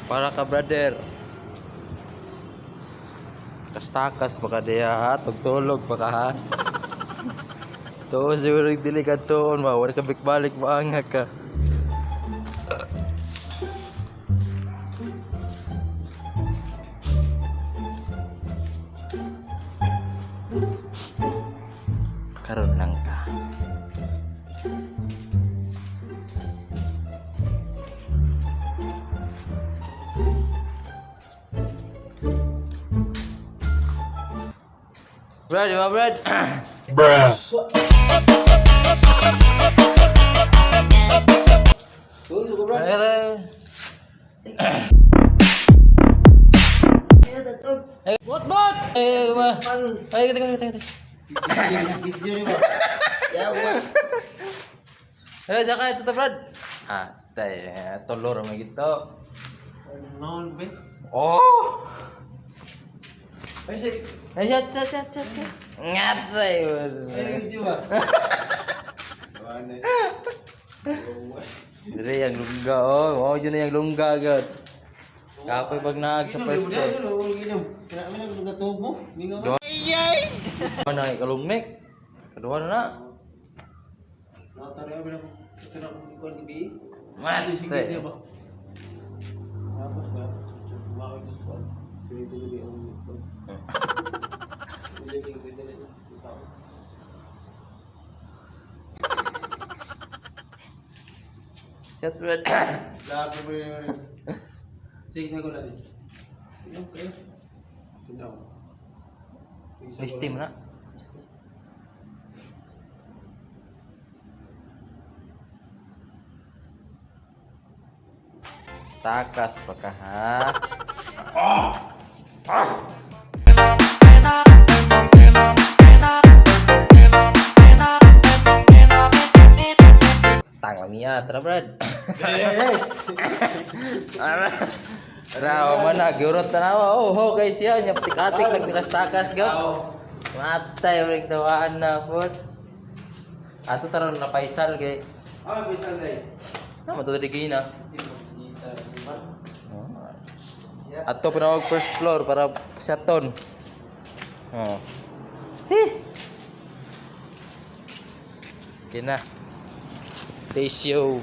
Para ka brother. Takas-takas baka diya ha, tugtulog baka ha. Tuon siguro dili ka tuon ba, wala ka balik maanga ka. Karon lang ka. Brad, you want bread? Bruh. Bot! Ay, kita. Eh, saka ito Brad. Tay, tolor mo gitu. Oh. Chat. Ngatay. Dire yang lungga mau yun yang lungga agad. Kapoy pag naag sa pwesto. Mana kalungnek? Kedua na. Mati. Chat Brad. Sige, sago natin. Listim na. Takas baka ha. Tang Mia, tara Brad. Raw mana giurot tanawa. Oh, guys ya nyapetik-atik nagtikas-takas gyud. Matay uring dawaan na pod. Ato taron na paisal kay. Paisal day. Naman to di gina. Ato pinawag first floor para siyaton. Oh. Okay na. Ratio.